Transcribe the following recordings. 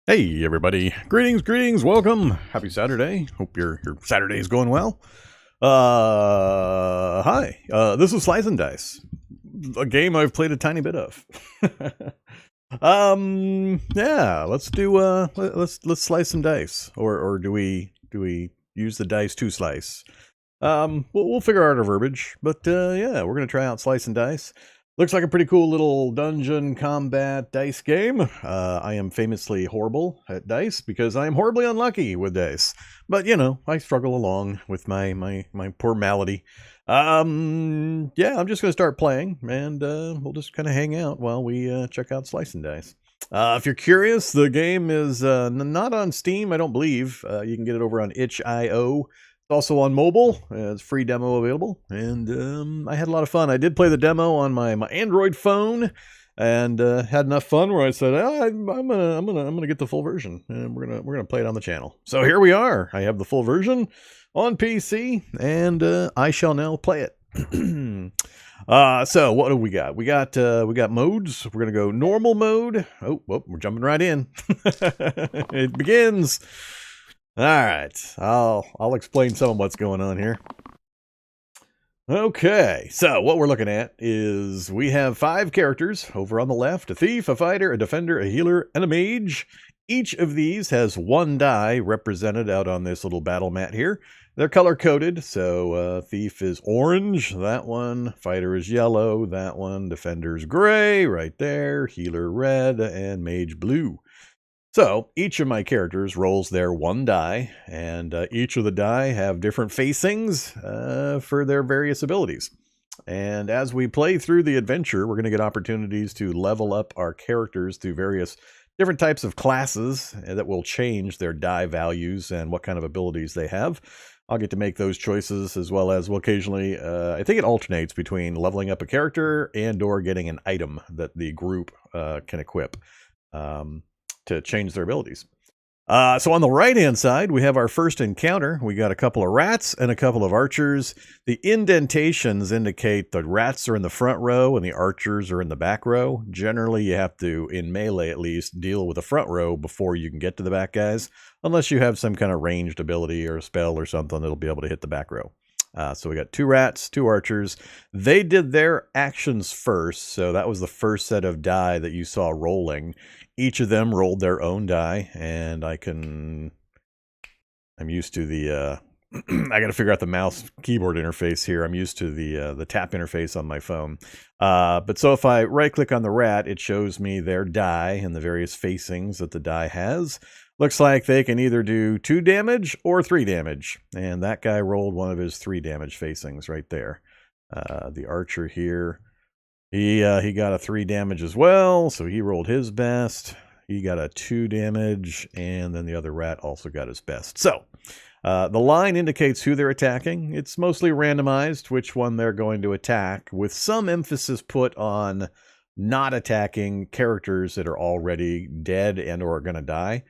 Hey everybody, greetings, welcome, happy Saturday, hope your Saturday is going well. Hi, this is Slice and Dice, a game I've played a tiny bit of. Yeah, let's do, let's slice some dice, or do we use the dice to slice? We'll figure out our verbiage, but yeah, we're gonna try out Slice and Dice. Looks like a pretty cool little dungeon combat dice game. I am famously horrible at dice because I am horribly unlucky with dice. But you know, I struggle along with my poor malady. Yeah, I'm just gonna start playing, and we'll just kind of hang out while we check out Slice and Dice. If you're curious, the game is not on Steam, I don't believe. You can get it over on itch.io. It's also on mobile. It's free demo available, and I had a lot of fun. I did play the demo on my Android phone, and had enough fun where I said, I'm gonna get the full version, and we're gonna play it on the channel. So here we are. I have the full version on PC, and I shall now play it. So what do we got? We got modes. We're gonna go normal mode. Oh, well, we're jumping right in. It begins. All right, I'll explain some of what's going on here. Okay, so what we're looking at is we have 5 characters over on the left: a thief, a fighter, a defender, a healer, and a mage. Each of these has 1 die represented out on this little battle mat here. They're color-coded, so thief is orange, that one. Fighter is yellow, that one. Defender's gray, right there. Healer red, and mage blue. So each of my characters rolls their 1 die, and each of the die have different facings for their various abilities. And as we play through the adventure, we're going to get opportunities to level up our characters through various different types of classes that will change their die values and what kind of abilities they have. I'll get to make those choices, as well as we'll occasionally, I think it alternates between leveling up a character and or getting an item that the group can equip to change their abilities. So on the right-hand side, we have our first encounter. We got a couple of rats and a couple of archers. The indentations indicate the rats are in the front row and the archers are in the back row. Generally, you have to, in melee at least, deal with the front row before you can get to the back guys, unless you have some kind of ranged ability or a spell or something that'll be able to hit the back row. So we got 2 rats, 2 archers. They did their actions first, so that was the first set of die that you saw rolling. Each of them rolled their own die, and I'm used to the, I got to figure out the mouse keyboard interface here. I'm used to the tap interface on my phone. But so if I right-click on the rat, it shows me their die and the various facings that the die has. Looks like they can either do 2 damage or 3 damage. And that guy rolled one of his 3 damage facings right there. The archer here, he got a 3 damage as well, so he rolled his best. He got a 2 damage, and then the other rat also got his best. So the line indicates who they're attacking. It's mostly randomized which one they're going to attack, with some emphasis put on not attacking characters that are already dead and or are going to die.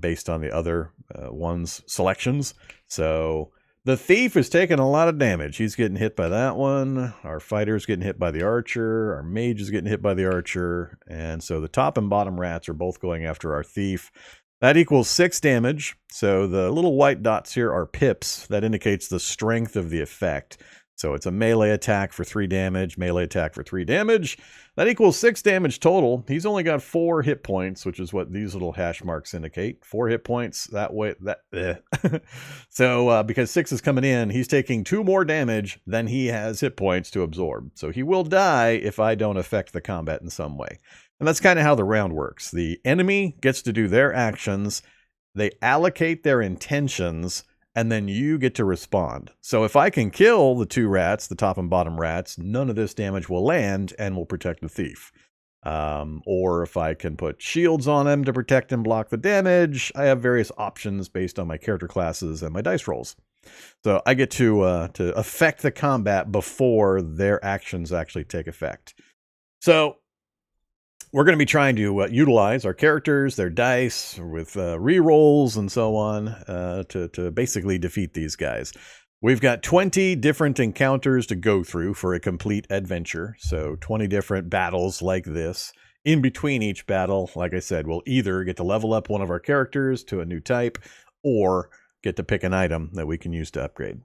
Based on the other one's selections. So the thief is taking a lot of damage. He's getting hit by that one. Our fighter's getting hit by the archer. Our mage is getting hit by the archer. And so the top and bottom rats are both going after our thief. That equals 6 damage. So the little white dots here are pips. That indicates the strength of the effect. So it's a melee attack for 3 damage, melee attack for 3 damage. That equals 6 damage total. He's only got 4 hit points, which is what these little hash marks indicate. 4 hit points that way. So because 6 is coming in, he's taking 2 more damage than he has hit points to absorb. So he will die if I don't affect the combat in some way. And that's kind of how the round works. The enemy gets to do their actions. They allocate their intentions, and then you get to respond. So if I can kill the 2 rats, the top and bottom rats, none of this damage will land and will protect the thief. Or if I can put shields on him to protect and block the damage, I have various options based on my character classes and my dice rolls. So I get to affect the combat before their actions actually take effect. So we're going to be trying to utilize our characters, their dice, with re-rolls and so on to basically defeat these guys. We've got 20 different encounters to go through for a complete adventure. So 20 different battles like this. in between each battle, like I said, we'll either get to level up one of our characters to a new type or get to pick an item that we can use to upgrade.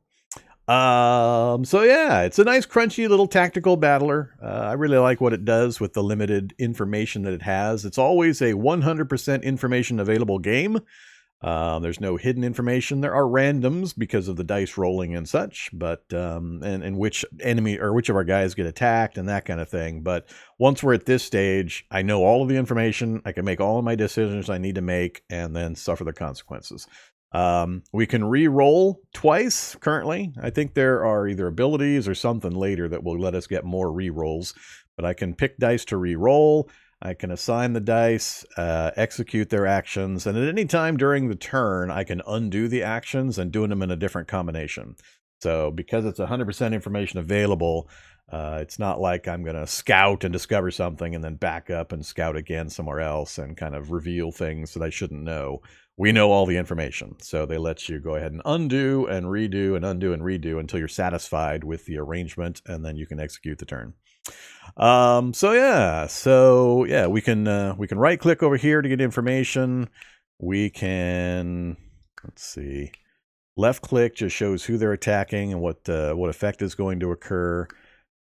So yeah, it's a nice crunchy little tactical battler. I really like what it does with the limited information that it has. It's always a 100% information available game. There's no hidden information. There are randoms because of the dice rolling and such, but and which enemy or which of our guys get attacked and that kind of thing. But once we're at this stage, I know all of the information. I can make all of my decisions I need to make and then suffer the consequences. We can re-roll twice currently. I think there are either abilities or something later that will let us get more re-rolls, but I can pick dice to re-roll. I can assign the dice, execute their actions, and at any time during the turn, I can undo the actions and doing them in a different combination. So because it's 100% information available, it's not like I'm going to scout and discover something and then back up and scout again somewhere else and kind of reveal things that I shouldn't know. We know all the information, so they let you go ahead and undo and redo and undo and redo until you're satisfied with the arrangement, and then you can execute the turn. So yeah, we can right click over here to get information. We can, let's see, left click just shows who they're attacking and what effect is going to occur.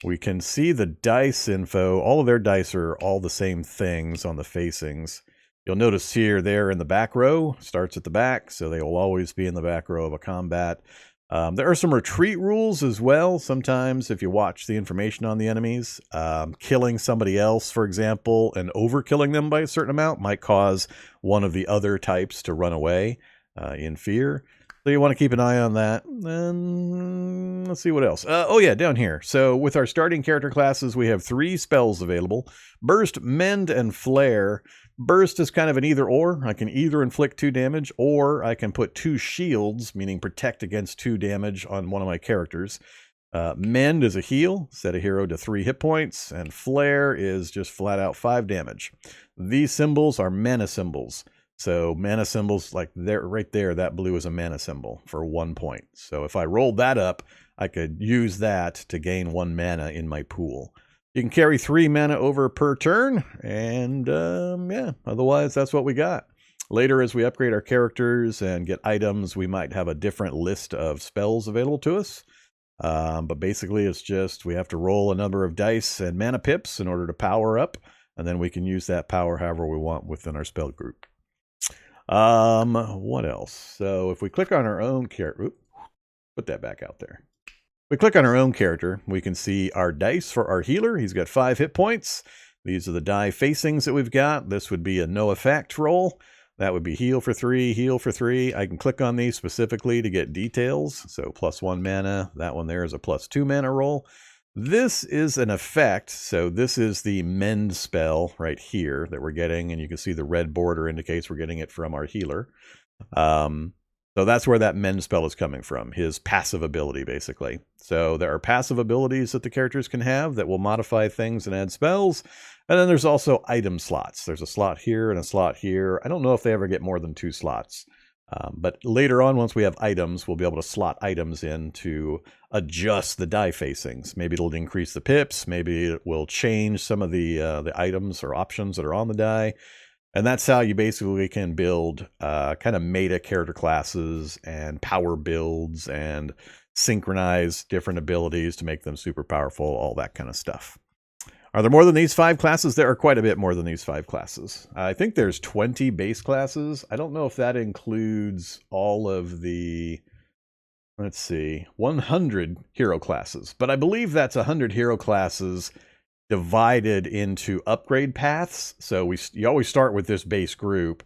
We can see the dice info. All of their dice are all the same things on the facings. You'll notice here they're in the back row, starts at the back, so they will always be in the back row of a combat. There are some retreat rules as well. Sometimes if you watch the information on the enemies, killing somebody else, for example, and overkilling them by a certain amount might cause one of the other types to run away in fear. So you want to keep an eye on that. And let's see what else. Oh yeah, down here. So with our starting character classes, we have 3 spells available: Burst, Mend, and Flare. Burst is kind of an either or. I can either inflict 2 damage or I can put 2 shields, meaning protect against 2 damage on one of my characters. Mend is a heal, set a hero to 3 hit points, and Flare is just flat out 5 damage. These symbols are mana symbols. So mana symbols, like there, right there, that blue is a mana symbol for 1 point. So if I rolled that up, I could use that to gain 1 mana in my pool. You can carry 3 mana over per turn, and yeah, otherwise that's what we got. Later, as we upgrade our characters and get items, we might have a different list of spells available to us. But basically, it's just we have to roll a number of dice and mana pips in order to power up, and then we can use that power however we want within our spell group. What else? So if we click on our own character, put that back out there. We click on our own character, we can see our dice for our healer. He's got 5 hit points. These are the die facings that we've got. This would be a no effect roll. That would be heal for 3, heal for 3. I can click on these specifically to get details. So +1 mana. That one there is a +2 mana roll. This is an effect. So this is the mend spell right here that we're getting. And you can see the red border indicates we're getting it from our healer. So that's where that mend spell is coming from, his passive ability, basically. So there are passive abilities that the characters can have that will modify things and add spells. And then there's also item slots. There's a slot here and a slot here. I don't know if they ever get more than 2 slots. But later on, once we have items, we'll be able to slot items in to adjust the die facings. Maybe it'll increase the pips. Maybe it will change some of the items or options that are on the die. And that's how you basically can build kind of meta character classes and power builds and synchronize different abilities to make them super powerful, all that kind of stuff. Are there more than these 5 classes? There are quite a bit more than these 5 classes. I think there's 20 base classes. I don't know if that includes all of the, let's see, 100 hero classes. But I believe that's 100 hero classes divided into upgrade paths. So you always start with this base group,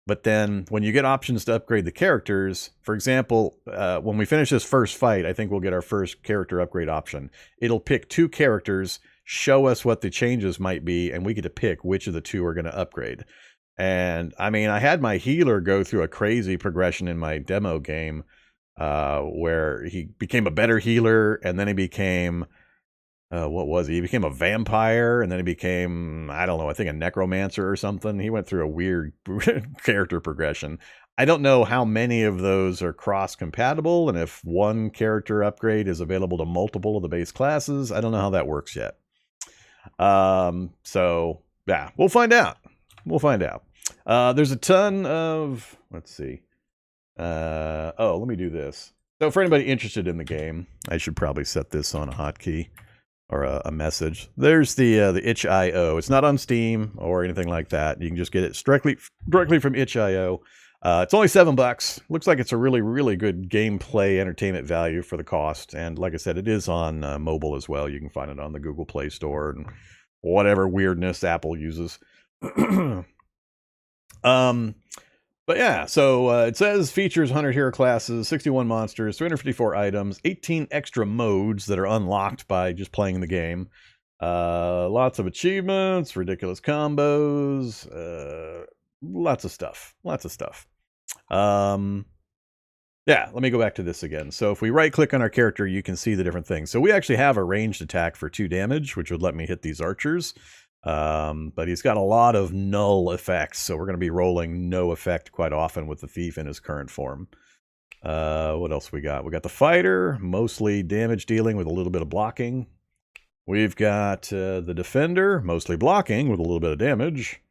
but then when you get options to upgrade the characters, for example, when we finish this first fight, I think we'll get our first character upgrade option. It'll pick 2 characters, show us what the changes might be, and we get to pick which of the 2 are going to upgrade. And I mean, I had my healer go through a crazy progression in my demo game where he became a better healer, and then he became what was he? He became a vampire, and then he became, I don't know, I think a necromancer or something. He went through a weird character progression. I don't know how many of those are cross-compatible, and if one character upgrade is available to multiple of the base classes. I don't know how that works yet. So Yeah, we'll find out. We'll find out. There's a ton of, let's see. Oh, let me do this. So for anybody interested in the game, I should probably set this on a hotkey or a message. There's the itch.io. It's not on Steam or anything like that. You can just get it directly from itch.io. It's only $7. Looks like it's a really, really good gameplay entertainment value for the cost. And like I said, it is on mobile as well. You can find it on the Google Play Store and whatever weirdness Apple uses. But yeah, so it says features 100 hero classes, 61 monsters, 354 items, 18 extra modes that are unlocked by just playing the game. Lots of achievements, ridiculous combos, lots of stuff. Yeah, let me go back to this again. So if we right click on our character, you can see the different things. So we actually have a ranged attack for 2 damage, which would let me hit these archers. But he's got a lot of null effects, so we're going to be rolling no effect quite often with the thief in his current form. What else we got? We got the fighter, mostly damage dealing with a little bit of blocking. We've got the defender, mostly blocking with a little bit of damage.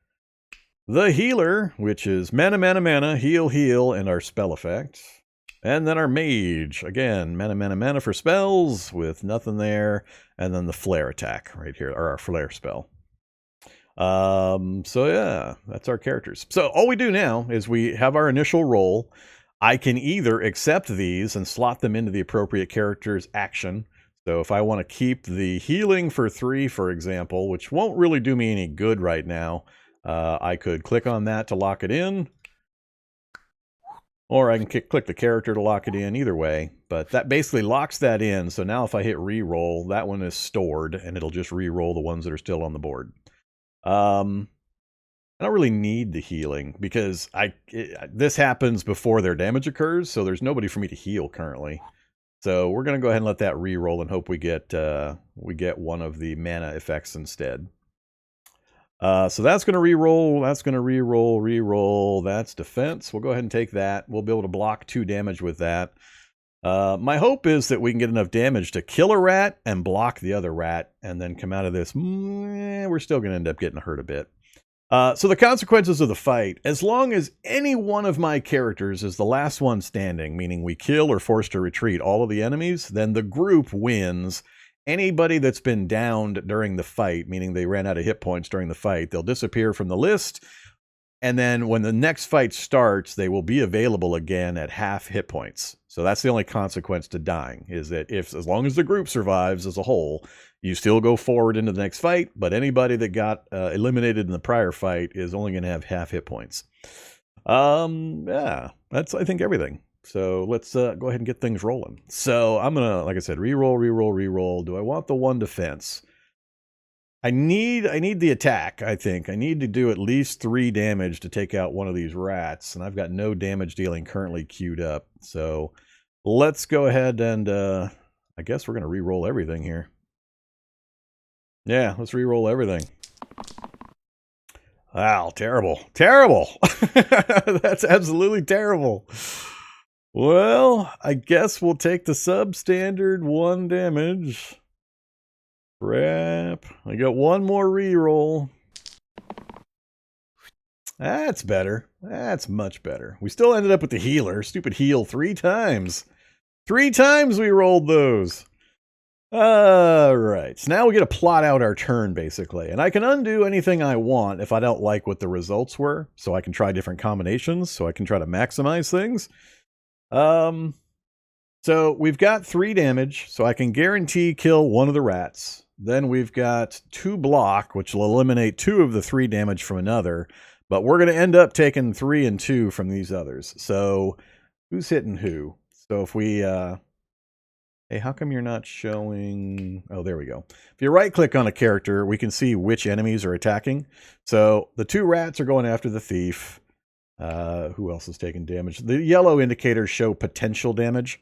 The healer, which is mana, heal, and our spell effect. And then our mage, again, mana for spells with nothing there. And then the flare attack right here, or our flare spell. So yeah, that's our characters. So all we do now is we have our initial roll. I can either accept these and slot them into the appropriate character's action. So if I want to keep the healing for 3, for example, which won't really do me any good right now, I could click on that to lock it in. Or I can click the character to lock it in, either way. But that basically locks that in. So now if I hit re-roll, that one is stored, and it'll just re-roll the ones that are still on the board. I don't really need the healing, because this happens before their damage occurs, so there's nobody for me to heal currently. So we're going to go ahead and let that re-roll and hope we get one of the mana effects instead. So that's going to re-roll, that's going to re-roll, that's defense. We'll go ahead and take that. We'll be able to block 2 damage with that. My hope is that we can get enough damage to kill a rat and block the other rat, and then come out of this, we're still going to end up getting hurt a bit. So the consequences of the fight, as long as any one of my characters is the last one standing, meaning we kill or force to retreat all of the enemies, then the group wins. Anybody that's been downed during the fight, meaning they ran out of hit points during the fight, they'll disappear from the list. And then when the next fight starts, they will be available again at half hit points. So that's the only consequence to dying, is that as long as the group survives as a whole, you still go forward into the next fight, but anybody that got eliminated in the prior fight is only going to have half hit points. Yeah, that's, I think, everything. So let's go ahead and get things rolling. So I'm going to, like I said, re-roll. Do I want the 1 defense? I need the attack, I think. I need to do at least 3 damage to take out one of these rats, and I've got no damage dealing currently queued up. So let's go ahead and I guess we're going to re-roll everything here. Yeah, let's re-roll everything. Wow, terrible. That's absolutely terrible. Well, I guess we'll take the substandard 1 damage. Crap. I got 1 more reroll. That's better. That's much better. We still ended up with the healer. Stupid heal 3 times. 3 times we rolled those. Alright, so now we get to plot out our turn, basically. And I can undo anything I want if I don't like what the results were. So I can try different combinations, so I can try to maximize things. So we've got 3 damage, so I can guarantee kill 1 of the rats. Then we've got 2 block, which will eliminate 2 of the 3 damage from another. But we're going to end up taking 3 and 2 from these others. So who's hitting who? So if we... hey, how come you're not showing... Oh, there we go. If you right-click on a character, we can see which enemies are attacking. So the 2 rats are going after the thief. Who else is taking damage? The yellow indicators show potential damage.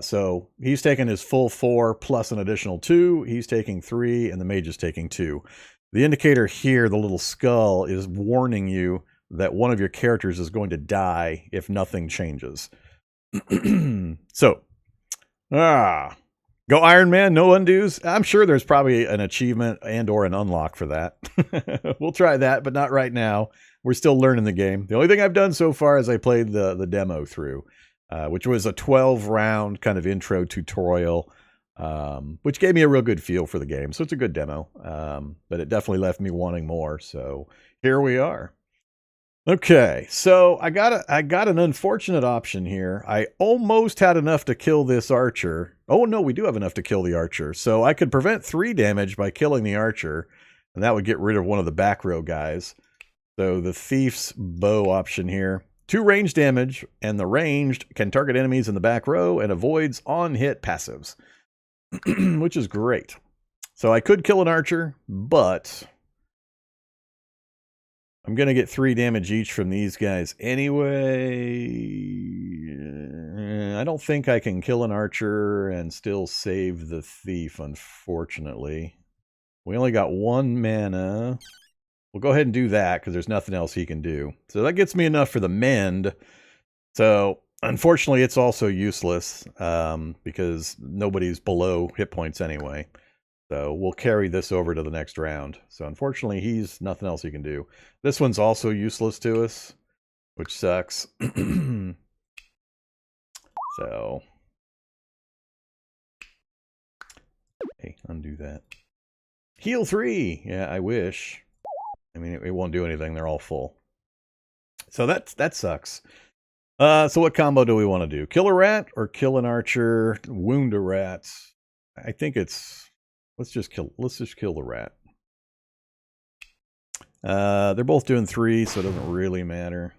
So he's taking his full 4 plus an additional 2. He's taking 3, and the mage is taking 2. The indicator here, the little skull, is warning you that one of your characters is going to die if nothing changes. So, Go Iron Man, no undos. I'm sure there's probably an achievement and or an unlock for that. We'll try that, but not right now. We're still learning the game. The only thing I've done so far is I played the demo through, which was a 12-round kind of intro tutorial, which gave me a real good feel for the game. So it's a good demo, but it definitely left me wanting more. So here we are. Okay, so I got an unfortunate option here. I almost had enough to kill this archer. Oh no, we do have enough to kill the archer. So I could prevent 3 damage by killing the archer, and that would get rid of one of the back row guys. So the thief's bow option here. 2 range damage, and the ranged can target enemies in the back row and avoids on-hit passives, which is great. So I could kill an archer, but I'm going to get 3 damage each from these guys anyway. I don't think I can kill an archer and still save the thief, unfortunately. We only got 1 mana. We'll go ahead and do that because there's nothing else he can do. So that gets me enough for the mend. So unfortunately, it's also useless because nobody's below hit points anyway. So we'll carry this over to the next round. So unfortunately, he's nothing else he can do. This one's also useless to us, which sucks. So, hey, undo that. Heal 3. Yeah, I wish. I mean, it won't do anything. They're all full. So that sucks. So what combo do we want to do? Kill a rat or kill an archer? Wound a rat. I think it's... Let's just kill the rat. They're both doing 3, so it doesn't really matter.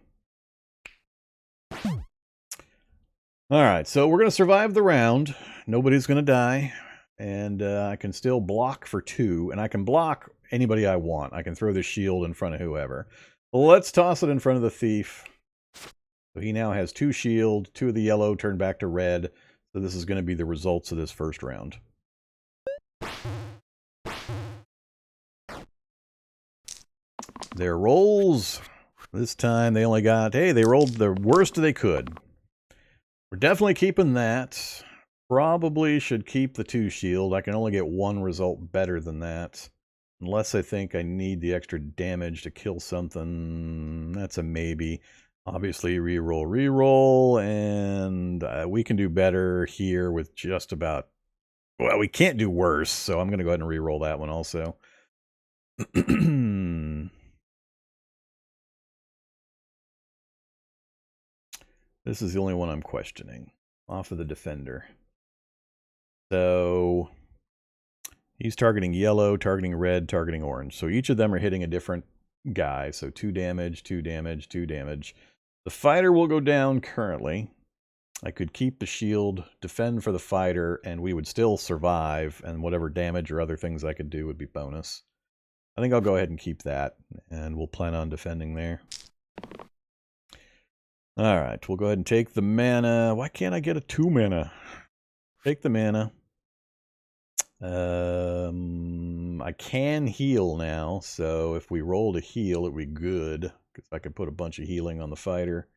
Alright, so we're going to survive the round. Nobody's going to die. And I can still block for 2. And I can block anybody I want. I can throw the shield in front of whoever. Let's toss it in front of the thief. So he now has 2 shield. 2 of the yellow turned back to red. So this is going to be the results of this first round. Their rolls. This time they only got... Hey, they rolled the worst they could. We're definitely keeping that. Probably should keep the 2 shield. I can only get 1 result better than that. Unless I think I need the extra damage to kill something. That's a maybe. Obviously, reroll. And we can do better here with just about... Well, we can't do worse, so I'm going to go ahead and reroll that one also. This is the only one I'm questioning. Off of the defender. So he's targeting yellow, targeting red, targeting orange. So each of them are hitting a different guy. So 2 damage, 2 damage, 2 damage. The fighter will go down currently. I could keep the shield, defend for the fighter, and we would still survive, and whatever damage or other things I could do would be bonus. I think I'll go ahead and keep that, and we'll plan on defending there. Alright, we'll go ahead and take the mana. Why can't I get a 2 mana? Take the mana. I can heal now, so if we roll to heal, it would be good. Because I could put a bunch of healing on the fighter,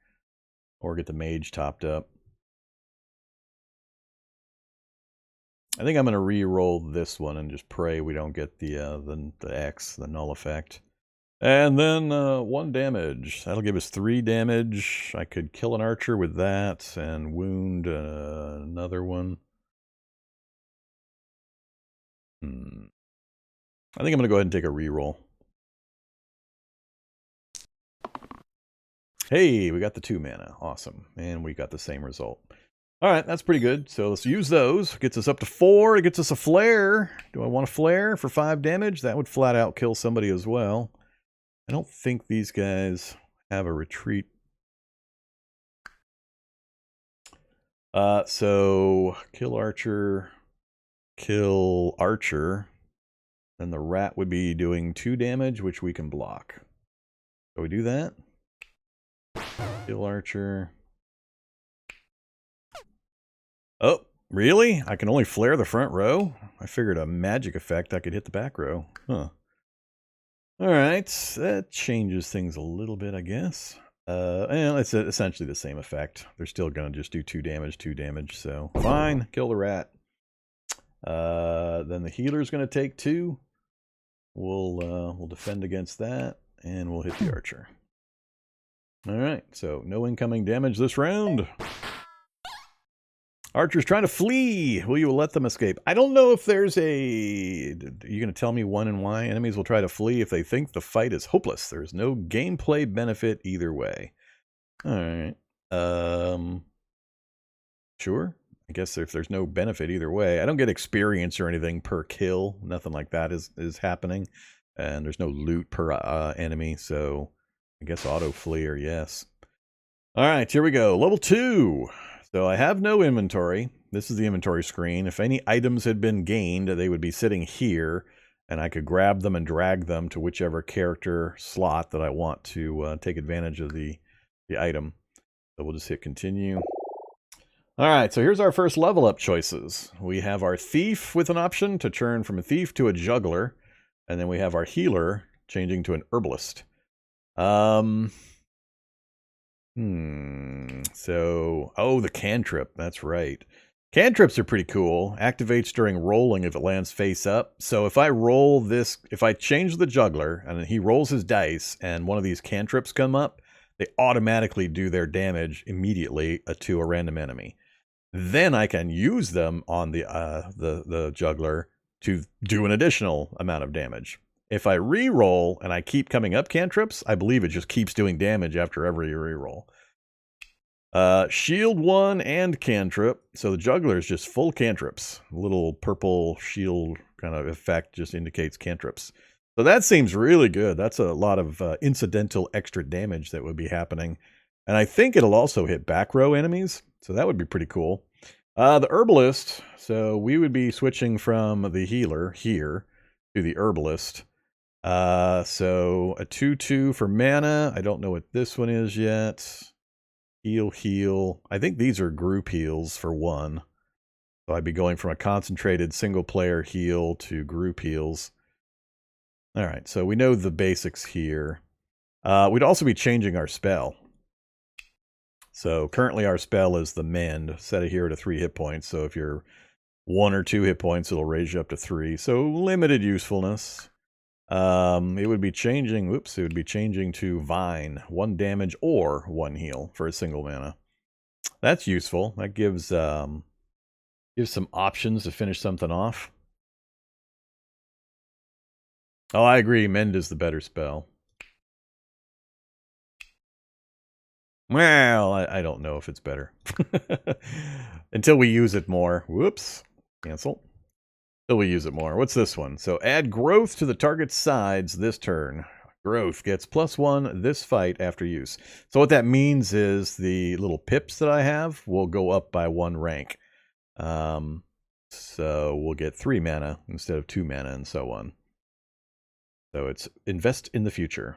or get the mage topped up. I think I'm going to re-roll this one and just pray we don't get the X, the null effect. And then 1 damage. That'll give us 3 damage. I could kill an archer with that and wound another one. I think I'm going to go ahead and take a re-roll. Hey, we got the 2 mana. Awesome. And we got the same result. Alright, that's pretty good. So let's use those. Gets us up to 4. It gets us a flare. Do I want a flare for 5 damage? That would flat out kill somebody as well. I don't think these guys have a retreat. So kill archer. Kill archer. Then the rat would be doing 2 damage, which we can block. So we do that. Kill archer. Oh, really? I can only flare the front row? I figured a magic effect I could hit the back row. Huh. Alright, that changes things a little bit, I guess. And it's essentially the same effect. They're still going to just do 2 damage, so fine, kill the rat. Then the healer's going to take 2. We'll defend against that, and we'll hit the archer. All right, so no incoming damage this round. Archer's trying to flee. Will you let them escape? I don't know if there's a... Are you going to tell me when and why? Enemies will try to flee if they think the fight is hopeless. There's no gameplay benefit either way. All right. Sure. I guess if there's no benefit either way. I don't get experience or anything per kill. Nothing like that is happening. And there's no loot per enemy, so I guess auto flee or yes. All right, here we go. Level 2. So I have no inventory. This is the inventory screen. If any items had been gained, they would be sitting here, and I could grab them and drag them to whichever character slot that I want to take advantage of the item. So we'll just hit continue. All right, so here's our first level up choices. We have our thief with an option to turn from a thief to a juggler, and then we have our healer changing to an herbalist. So, oh, the cantrip, that's right. Cantrips are pretty cool. Activates during rolling if it lands face up. So if I roll this, if I change the juggler and he rolls his dice and one of these cantrips come up, they automatically do their damage immediately to a random enemy. Then I can use them on the juggler to do an additional amount of damage. If I re-roll and I keep coming up cantrips, I believe it just keeps doing damage after every re-roll. Shield 1 and cantrip. So the juggler is just full cantrips. A little purple shield kind of effect just indicates cantrips. So that seems really good. That's a lot of incidental extra damage that would be happening. And I think it'll also hit back row enemies. So that would be pretty cool. The herbalist. So we would be switching from the healer here to the herbalist. So a 2/2 for mana. I don't know what this one is yet. Heal. I think these are group heals for 1. So I'd be going from a concentrated single player heal to group heals. All right, so we know the basics here. We'd also be changing our spell. So currently our spell is the mend, set it here to 3 hit points. So if you're 1 or 2 hit points, it'll raise you up to 3. So limited usefulness. It would be changing, it would be changing to Vine, 1 damage or 1 heal for a single mana. That's useful. That gives some options to finish something off. Oh, I agree. Mend is the better spell. Well, I don't know if it's better. Until we use it more. Whoops. Cancel. Until we use it more. What's this one? So add growth to the target's sides this turn. Growth gets +1 this fight after use. So what that means is the little pips that I have will go up by 1 rank. So we'll get 3 mana instead of 2 mana and so on. So it's invest in the future.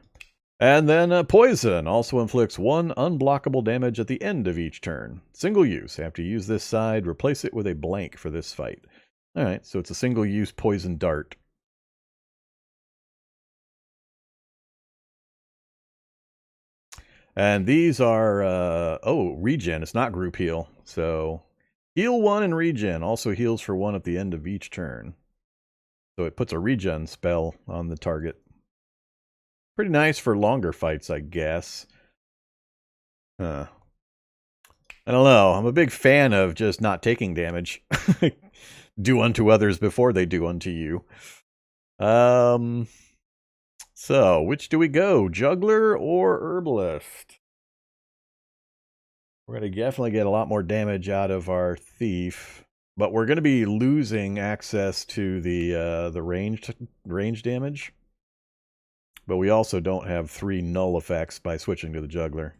And then poison also inflicts 1 unblockable damage at the end of each turn. Single use. After you use this side, replace it with a blank for this fight. All right, so it's a single-use poison dart. And these are, regen. It's not group heal. So heal 1 and regen. Also heals for 1 at the end of each turn. So it puts a regen spell on the target. Pretty nice for longer fights, I guess. I don't know. I'm a big fan of just not taking damage. Do unto others before they do unto you. So, which do we go? Juggler or herbalist? We're going to definitely get a lot more damage out of our thief, but we're going to be losing access to the range damage. But we also don't have 3 null effects by switching to the juggler.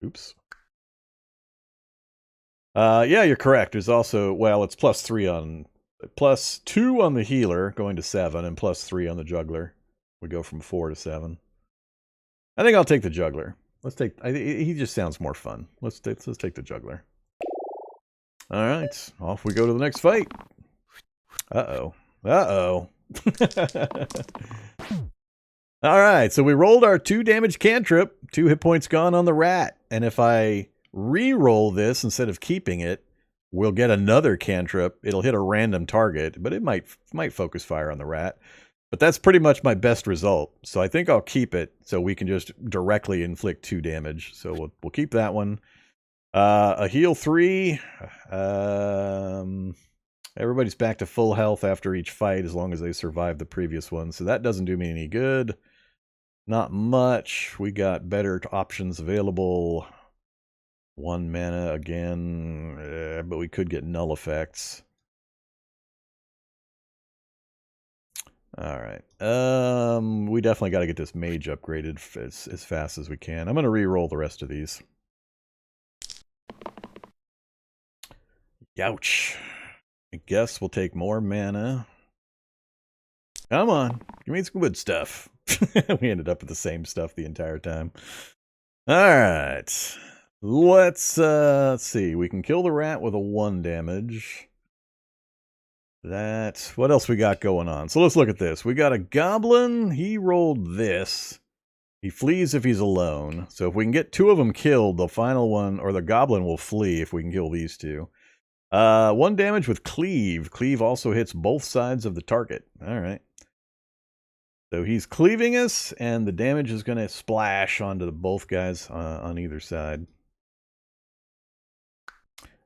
Oops. Yeah, you're correct. There's also, well, it's +2 on the healer, going to 7, and +3 on the juggler. We go from 4 to 7. I think I'll take the juggler. He just sounds more fun. Let's take the juggler. All right, off we go to the next fight. Uh-oh. All right, so we rolled our 2 damage cantrip, 2 hit points gone on the rat. And if I re-roll this instead of keeping it, we'll get another cantrip. It'll hit a random target, but it might focus fire on the rat. But that's pretty much my best result. So I think I'll keep it so we can just directly inflict 2 damage. So we'll keep that one. A heal 3. Everybody's back to full health after each fight as long as they survive the previous one. So that doesn't do me any good. Not much. We got better options available. 1 mana again, but we could get null effects. All right. We definitely got to get this mage upgraded as fast as we can. I'm going to re-roll the rest of these. Youch. I guess we'll take more mana. Come on. Give me some good stuff. We ended up with the same stuff the entire time. All right. Let's see. We can kill the rat with a 1 damage. What else we got going on? So let's look at this. We got a goblin. He rolled this. He flees if he's alone. So if we can get 2 of them killed, the final one, or the goblin will flee if we can kill these 2. 1 damage with cleave. Cleave also hits both sides of the target. All right. So he's cleaving us, and the damage is going to splash onto both guys on either side.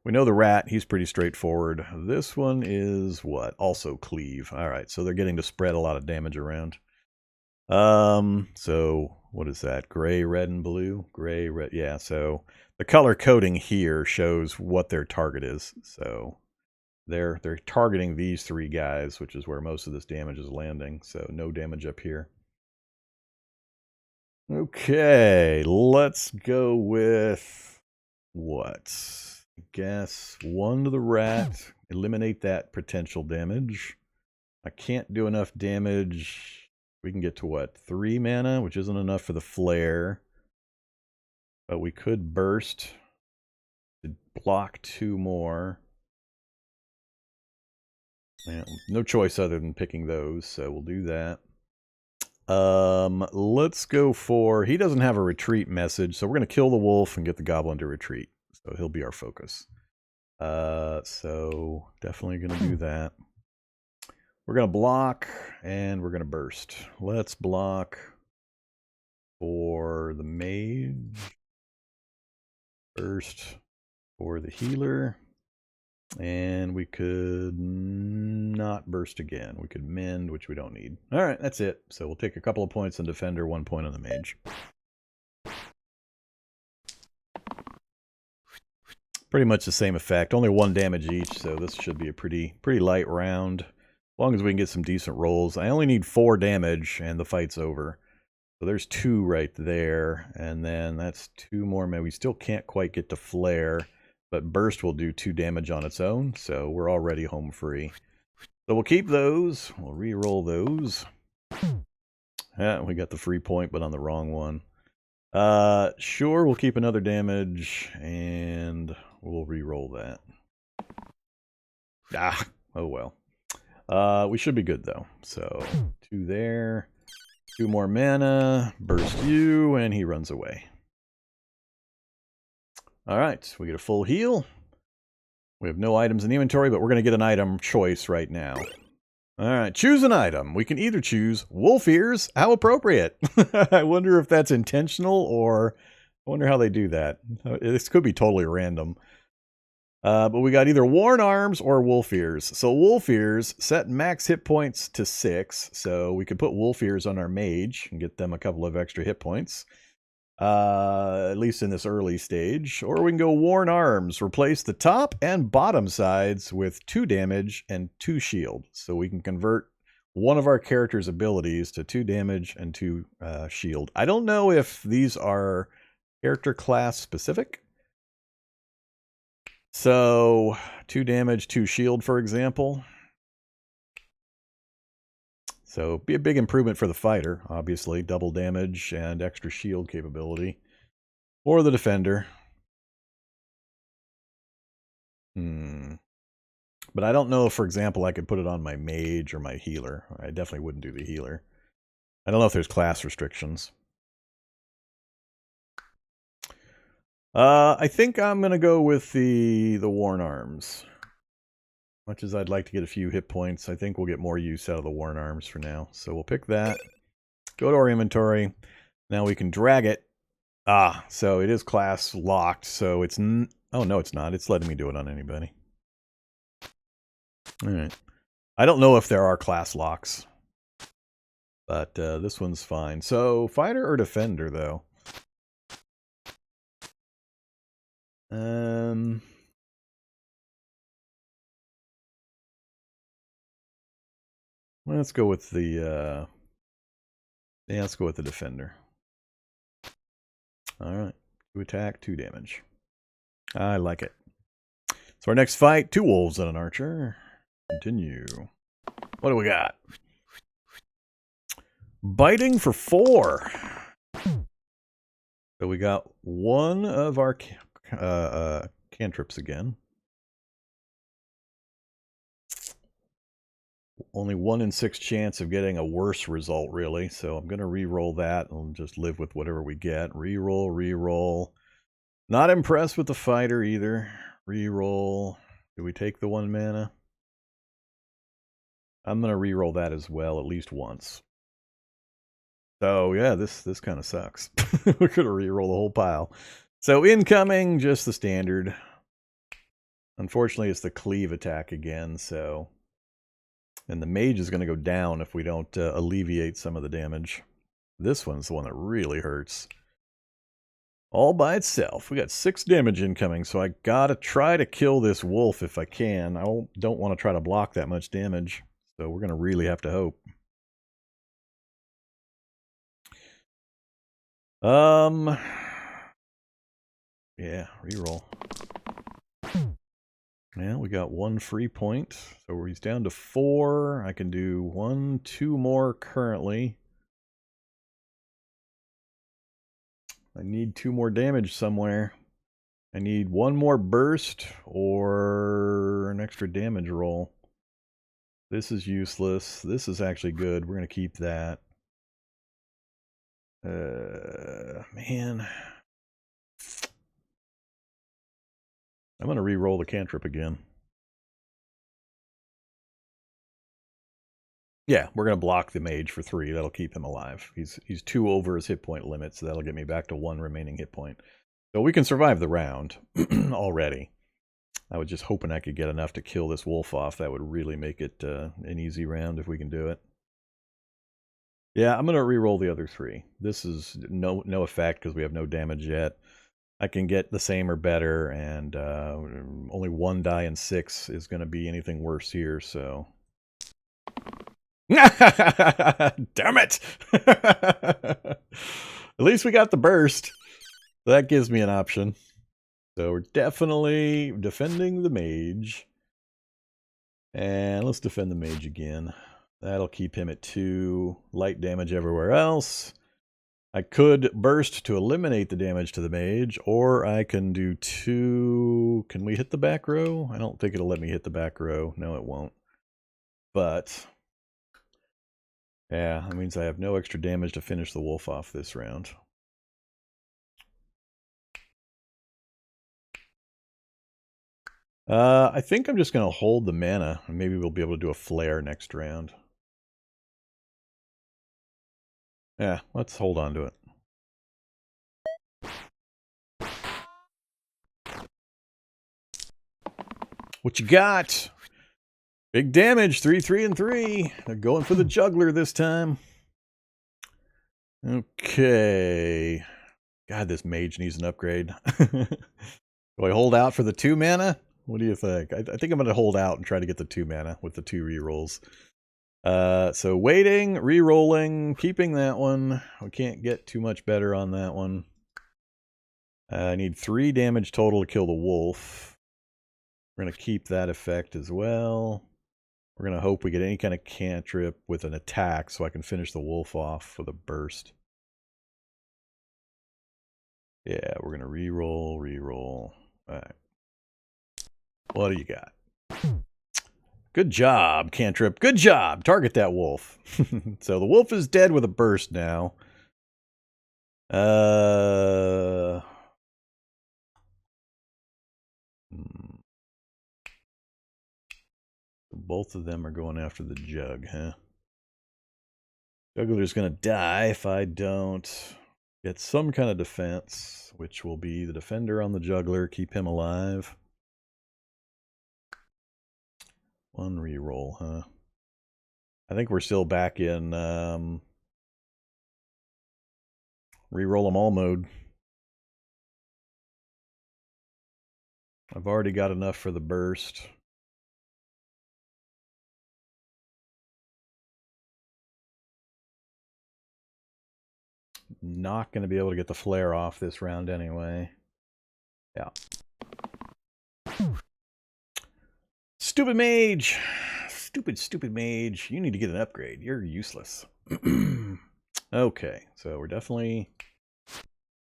We know the rat, he's pretty straightforward. This one is what? Also cleave. All right, so they're getting to spread a lot of damage around. So what is that? Gray, red, and blue? Gray, red. Yeah, so the color coding here shows what their target is. So they're targeting these 3 guys, which is where most of this damage is landing. So no damage up here. Okay, let's go with what? I guess 1 to the rat. Eliminate that potential damage. I can't do enough damage. We can get to what? 3 mana, which isn't enough for the flare. But we could burst to block 2 more. No choice other than picking those, so we'll do that. Let's go for... He doesn't have a retreat message, so we're going to kill the wolf and get the goblin to retreat. So he'll be our focus. So definitely going to do that. We're going to block, and we're going to burst. Let's block for the mage. Burst for the healer. And we could not burst again. We could mend, which we don't need. All right, that's it. So we'll take a couple of points on defender, 1 point on the mage. Pretty much the same effect. Only 1 damage each, so this should be a pretty light round. As long as we can get some decent rolls. I only need 4 damage, and the fight's over. So there's 2 right there, and then that's 2 more. Man, we still can't quite get to flare. But burst will do 2 damage on its own, so we're already home free. So we'll keep those. We'll re-roll those. Yeah, we got the free point, but on the wrong one. Sure, we'll keep another damage, and we'll re-roll that. Ah, oh well. We should be good, though. So 2 there. 2 more mana. Burst you, and he runs away. All right, we get a full heal. We have no items in the inventory, but we're going to get an item choice right now. All right, choose an item. We can either choose wolf ears. How appropriate. I wonder if that's intentional, or I wonder how they do that. This could be totally random. But we got either worn arms or wolf ears. So wolf ears set max hit points to 6. So we could put wolf ears on our mage and get them a couple of extra hit points. At least in this early stage. Or we can go worn arms. Replace the top and bottom sides with 2 damage and 2 shield. So we can convert one of our character's abilities to 2 damage and 2 shield. I don't know if these are character class specific. So 2 damage, 2 shield, for example. So be a big improvement for the fighter, obviously. Double damage and extra shield capability. Or the defender. But I don't know if, for example, I could put it on my mage or my healer. I definitely wouldn't do the healer. I don't know if there's class restrictions. I think I'm going to go with the worn arms. Much as I'd like to get a few hit points, I think we'll get more use out of the worn arms for now. So we'll pick that. Go to our inventory. Now we can drag it. Ah, so it is class locked. So it's... oh, no, it's not. It's letting me do it on anybody. All right. I don't know if there are class locks. But this one's fine. So, fighter or defender, though? Let's go with the... yeah, let's go with the defender. Alright. 2 attack, 2 damage. I like it. So our next fight, 2 wolves and an archer. Continue. What do we got? Biting for 4. So we got one of our cantrips again. Only 1 in 6 chance of getting a worse result, really. So I'm going to re-roll that and just live with whatever we get. Re-roll, re-roll. Not impressed with the fighter either. Re-roll. Do we take the 1 mana? I'm going to re-roll that as well, at least once. So yeah, this kind of sucks. We're going to re-roll the whole pile. So incoming, just the standard. Unfortunately, it's the cleave attack again, so... and the mage is going to go down if we don't alleviate some of the damage. This one's the one that really hurts. All by itself. We got 6 damage incoming, so I gotta try to kill this wolf if I can. I don't want to try to block that much damage, so we're going to really have to hope. Yeah, reroll. Yeah, we got 1 free point, so he's down to 4. I can do 1, 2 more currently. I need 2 more damage somewhere. I need 1 more burst or an extra damage roll. This is useless. This is actually good. We're going to keep that. Man. I'm going to re-roll the cantrip again. Yeah, we're going to block the mage for 3. That'll keep him alive. He's 2 over his hit point limit, so that'll get me back to 1 remaining hit point. So we can survive the round already. I was just hoping I could get enough to kill this wolf off. That would really make it an easy round if we can do it. Yeah, I'm going to re-roll the other 3. This is no effect because we have no damage yet. I can get the same or better, and only 1 die in 6 is going to be anything worse here, so... Damn it! At least we got the burst. That gives me an option. So we're definitely defending the mage. And let's defend the mage again. That'll keep him at 2. Light damage everywhere else. I could burst to eliminate the damage to the mage, or I can do 2... Can we hit the back row? I don't think it'll let me hit the back row. No, it won't. But... yeah, that means I have no extra damage to finish the wolf off this round. I think I'm just going to hold the mana, and maybe we'll be able to do a flare next round. Yeah, let's hold on to it. What you got? Big damage, 3, 3, and 3. They're going for the juggler this time. Okay. God, this mage needs an upgrade. Do I hold out for the 2 mana? What do you think? I think I'm going to hold out and try to get the 2 mana with the 2 rerolls. So waiting, re-rolling, keeping that one. We can't get too much better on that one. I need 3 damage total to kill the wolf. We're going to keep that effect as well. We're going to hope we get any kind of cantrip with an attack so I can finish the wolf off with a burst. Yeah, we're going to re-roll, re-roll. All right. What do you got? Good job, cantrip. Good job. Target that wolf. So the wolf is dead with a burst now. both of them are going after the jug, huh? Juggler's going to die if I don't get some kind of defense, which will be the defender on the juggler, keep him alive. One reroll, huh? I think we're still back in reroll them all mode. I've already got enough for the burst. Not going to be able to get the flare off this round anyway. Yeah. Stupid mage! Stupid mage. You need to get an upgrade. You're useless. Okay, so we're definitely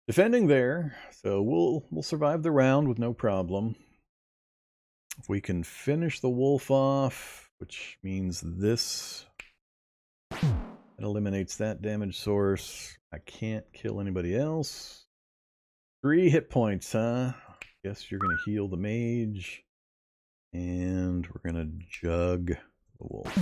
defending there. So we'll survive the round with no problem. If we can finish the wolf off, which means this, it eliminates that damage source. I can't kill anybody else. 3 hit points, huh? Guess you're going to heal the mage. And we're going to jug the wolf.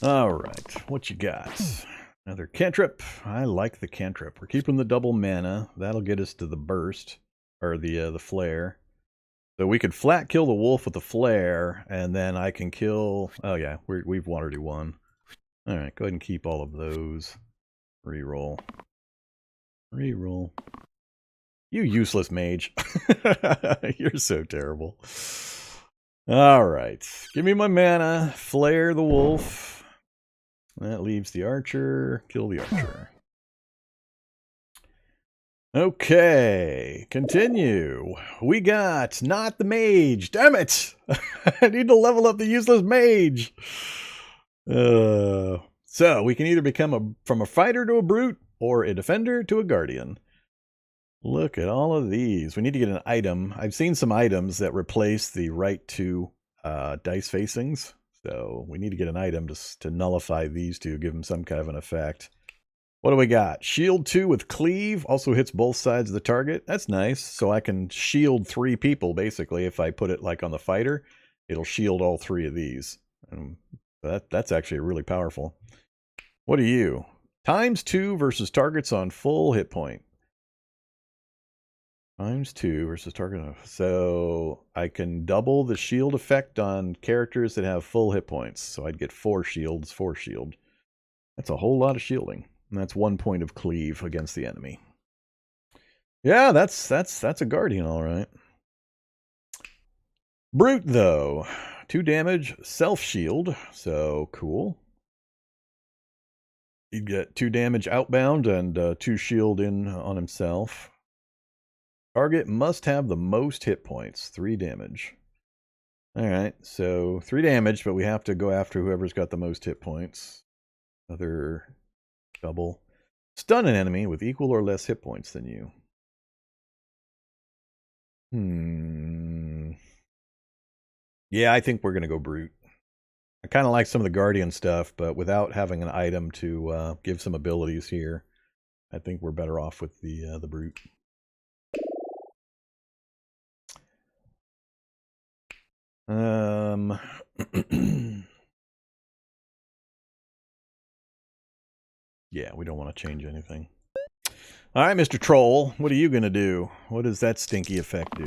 All right, what you got? Another cantrip. I like the cantrip. We're keeping the double mana. That'll get us to the burst, or the flare. So we could flat kill the wolf with the flare, and then I can kill... Oh yeah, we've already won. All right, go ahead and keep all of those. Reroll. Reroll. You useless mage. You're so terrible. All right, give me my mana. Flare the wolf. That leaves the archer. Kill the archer. Okay, continue. We got not the mage. Damn it! I need to level up the useless mage. So we can either become from a fighter to a brute or a defender to a guardian. Look at all of these. We need to get an item. I've seen some items that replace the right 2 dice facings. So we need to get an item to nullify these two, give them some kind of an effect. What do we got? Shield 2 with cleave. Also hits both sides of the target. That's nice. So I can shield 3 people, basically. If I put it like on the fighter, it'll shield all 3 of these. That's actually really powerful. What are you? ×2 versus targets on full hit point. ×2 versus target. So I can double the shield effect on characters that have full hit points. So I'd get 4 shields, 4 shield. That's a whole lot of shielding. And that's 1 point of cleave against the enemy. Yeah, that's a guardian, all right. Brute, though. 2 damage, self-shield. So, cool. He'd get 2 damage outbound and 2 shield in on himself. Target must have the most hit points. 3 damage. Alright, so 3 damage, but we have to go after whoever's got the most hit points. Another double. Stun an enemy with equal or less hit points than you. Yeah, I think we're going to go brute. I kind of like some of the guardian stuff, but without having an item to give some abilities here, I think we're better off with the brute. Yeah, we don't want to change anything. All right, Mr. Troll, what are you going to do? What does that stinky effect do?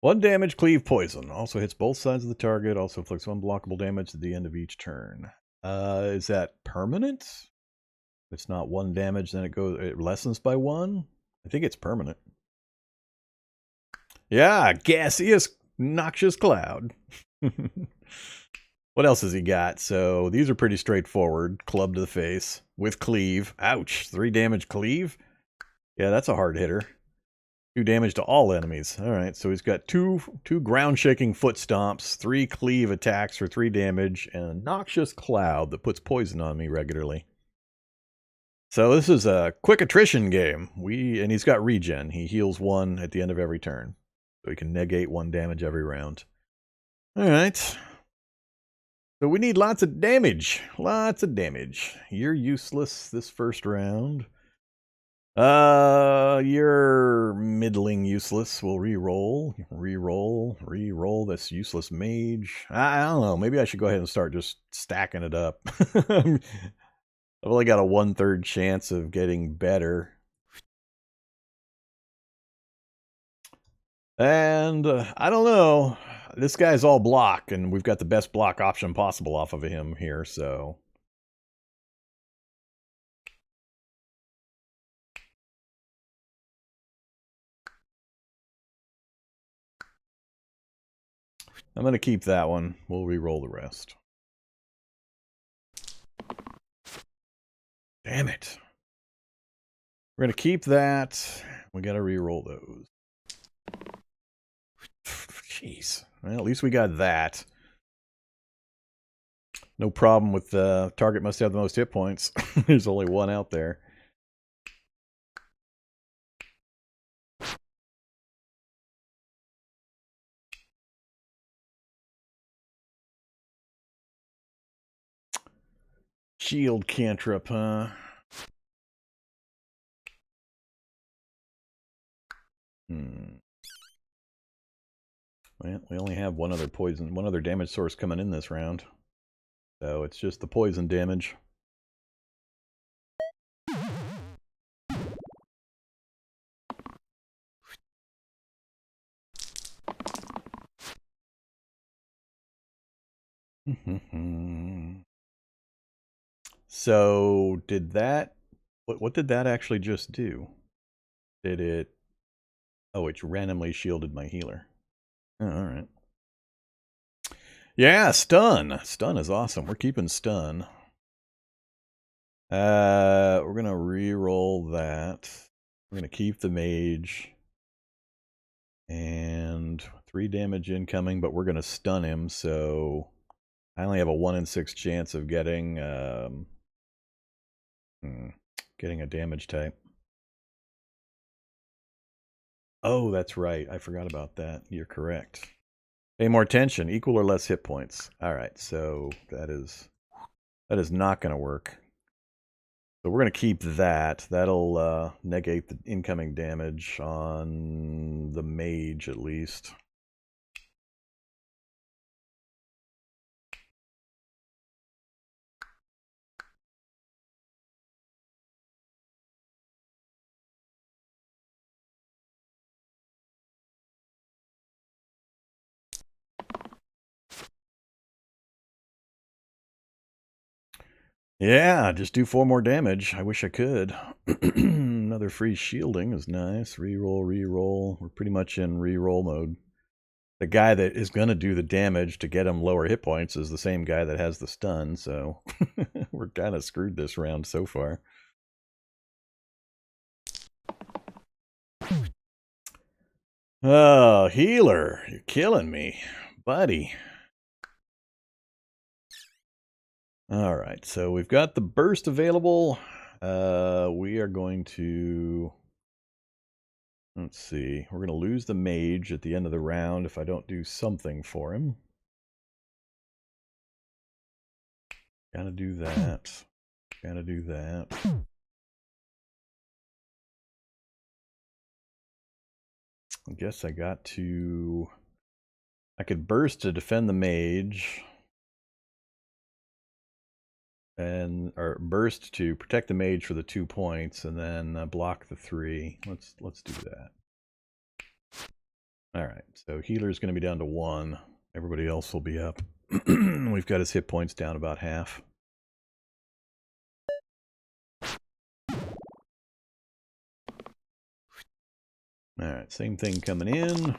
1 damage, cleave poison. Also hits both sides of the target. Also inflicts unblockable damage at the end of each turn. Is that permanent? If it's not 1 damage, then it lessens by 1. I think it's permanent. Yeah, gaseous, noxious cloud. What else has he got? So these are pretty straightforward. Club to the face with cleave. Ouch. 3 damage cleave? Yeah, that's a hard hitter. 2 damage to all enemies. All right, so he's got two ground-shaking foot stomps, 3 cleave attacks for 3 damage, and a noxious cloud that puts poison on me regularly. So this is a quick attrition game. And he's got regen. He heals 1 at the end of every turn. So he can negate 1 damage every round. All right. So we need lots of damage. Lots of damage. You're useless this first round. You're middling useless. We'll re-roll. Re-roll this useless mage. I don't know. Maybe I should go ahead and start just stacking it up. I've only got a 1/3 chance of getting better. And I don't know. This guy's all block, and we've got the best block option possible off of him here, so. I'm going to keep that one. We'll re-roll the rest. Damn it. We're going to keep that. We got to re-roll those. Jeez. Well, at least we got that. No problem with the target must have the most hit points. There's only one out there. Shield cantrip, huh? Well, we only have one other damage source coming in this round. So it's just the poison damage. So did that... What did that actually just do? Did it... Oh, it randomly shielded my healer. Oh, alright. Yeah, stun! Stun is awesome. We're keeping stun. We're gonna re-roll that. We're gonna keep the mage. And 3 damage incoming, but we're gonna stun him, so I only have a 1 in 6 chance of getting getting a damage type. Oh, that's right. I forgot about that. You're correct. Pay more attention. Equal or less hit points. All right, so that is not going to work. So we're going to keep that. That'll negate the incoming damage on the mage at least. Yeah, just do 4 more damage. I wish I could. Another free shielding is nice. Reroll, reroll. We're pretty much in reroll mode. The guy that is going to do the damage to get him lower hit points is the same guy that has the stun, so we're kind of screwed this round so far. Oh, healer. You're killing me, buddy. All right, so we've got the burst available. We are going to... Let's see. We're going to lose the mage at the end of the round if I don't do something for him. Gotta do that. Gotta do that. I guess I got to... I could burst to defend the mage. Or burst to protect the mage for the 2 points, and then block the 3. Let's do that. All right, so healer's going to be down to 1. Everybody else will be up. We've got his hit points down about half. All right, same thing coming in.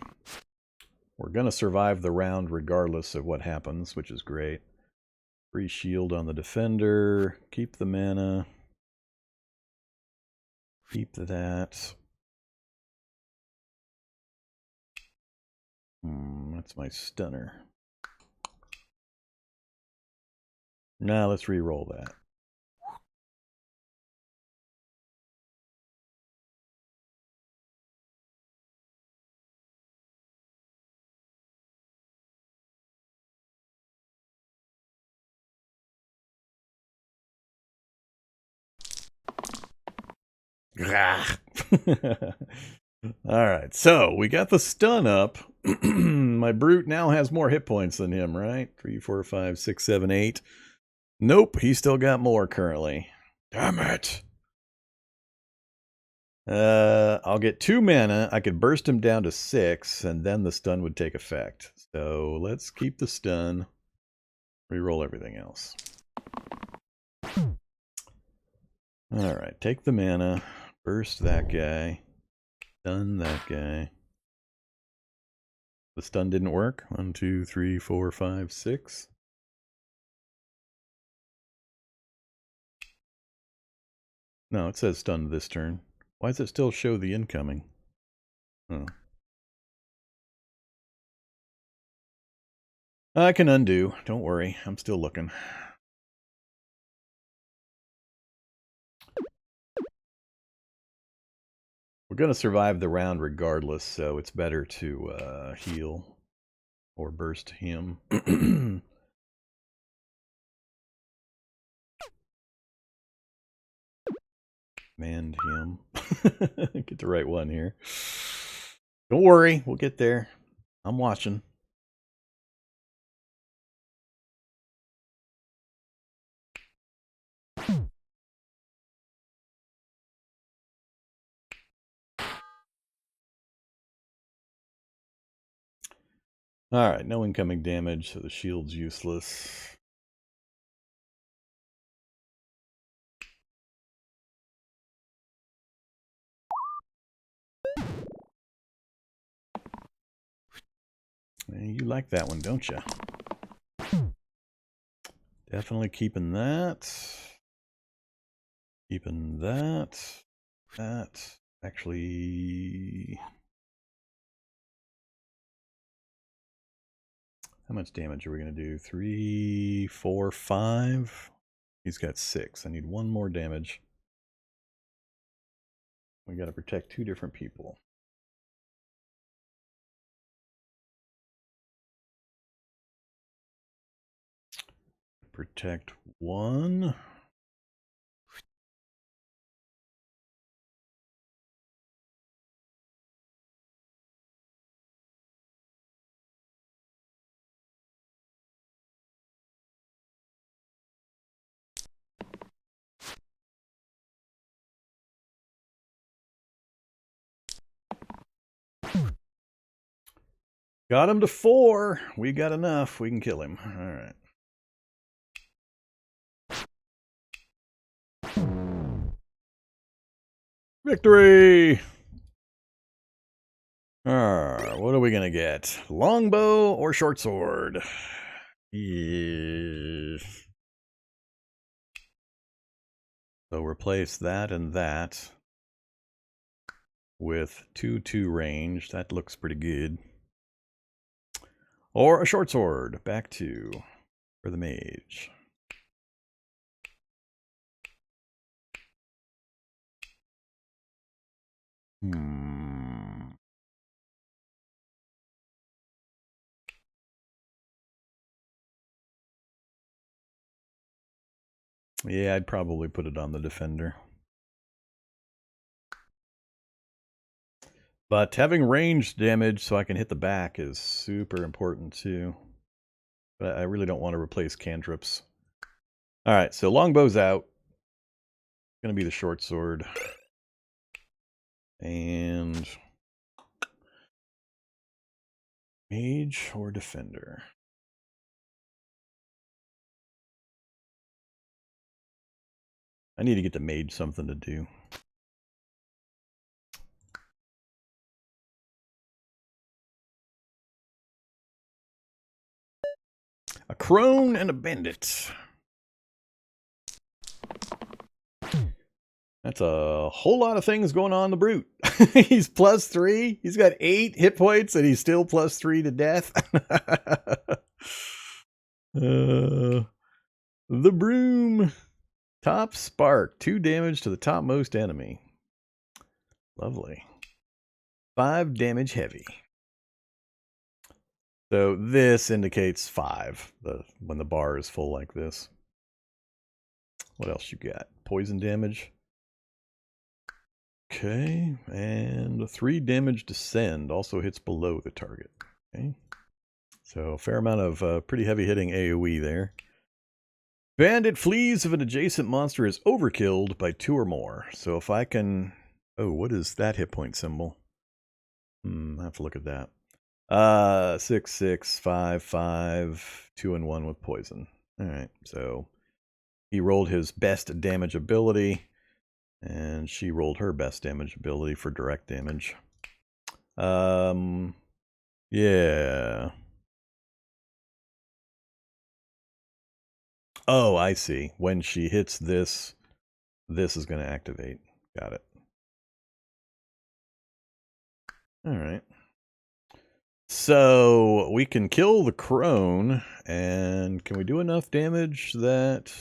We're going to survive the round regardless of what happens, which is great. Free shield on the defender. Keep the mana. Keep that. That's my stunner. Now let's re-roll that. All right, so we got the stun up. My brute now has more hit points than him, right? 3, 4, 5, 6, 7, 8. Nope, he's still got more currently. Damn it. I'll get 2 mana. I could burst him down to 6, and then the stun would take effect. So let's keep the stun. Reroll everything else. Alright, take the mana. Burst that guy. Stun that guy. The stun didn't work. 1, 2, 3, 4, 5, 6. No, it says stun this turn. Why does it still show the incoming? Oh. I can undo. Don't worry. I'm still looking. We're going to survive the round regardless, so it's better to heal or burst him. Command him. Get the right one here. Don't worry, we'll get there. I'm watching. Alright, no incoming damage, so the shield's useless. You like that one, don't you? Definitely keeping that. Keeping that. That. Actually... How much damage are we going to do? 3, 4, 5? He's got 6. I need 1 more damage. We got to protect 2 different people. Protect 1. Got him to 4. We got enough. We can kill him. All right. Victory! What are we going to get? Longbow or short sword? Yeah. So replace that and that with 2/2 range. That looks pretty good. Or a short sword. Back 2 for the mage. Yeah, I'd probably put it on the defender. But having ranged damage so I can hit the back is super important too. But I really don't want to replace cantrips. Alright, so longbow's out. It's going to be the short sword. And... mage or defender? I need to get the mage something to do. A crone and a bandit. That's a whole lot of things going on in the brute. He's +3. He's got 8 hit points and he's still +3 to death. The broom. Top spark. 2 damage to the topmost enemy. Lovely. 5 damage heavy. So this indicates 5 when the bar is full like this. What else you got? Poison damage. Okay, and 3 damage descend also hits below the target. Okay, so a fair amount of pretty heavy hitting AoE there. Bandit flees if an adjacent monster is overkilled by 2 or more. So if I can... Oh, what is that hit point symbol? I have to look at that. 6, 6, 5, 5, 2 and 1 with poison. Alright, so he rolled his best damage ability, and she rolled her best damage ability for direct damage. Yeah. Oh, I see. When she hits this, this is going to activate. Got it. Alright. So we can kill the crone, and can we do enough damage that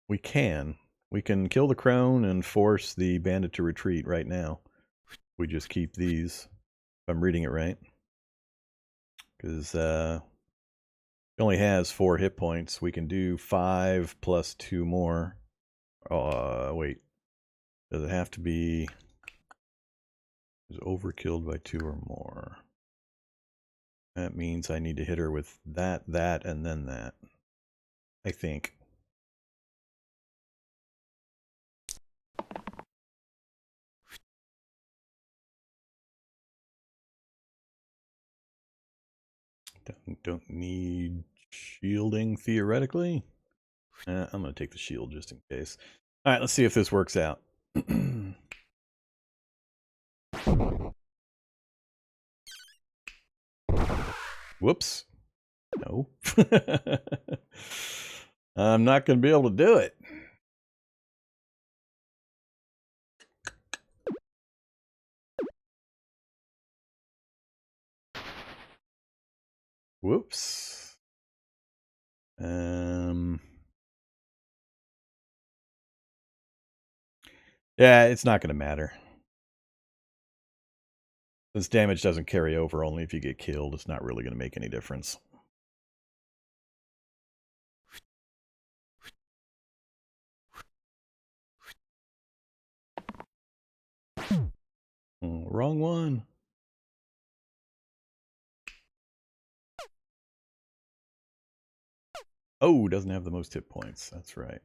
we can? We can kill the crone and force the bandit to retreat right now. We just keep these, if I'm reading it right. Because he only has 4 hit points. We can do 5 plus 2 more. Wait. Does it have to be... is overkilled by 2 or more? That means I need to hit her with that, and then that. I think. Don't need shielding, theoretically. I'm going to take the shield just in case. Alright, let's see if this works out. Whoops. No. I'm not going to be able to do it. Whoops. Yeah, it's not going to matter. This damage doesn't carry over only if you get killed. It's not really going to make any difference. Wrong one. Oh, doesn't have the most hit points. That's right.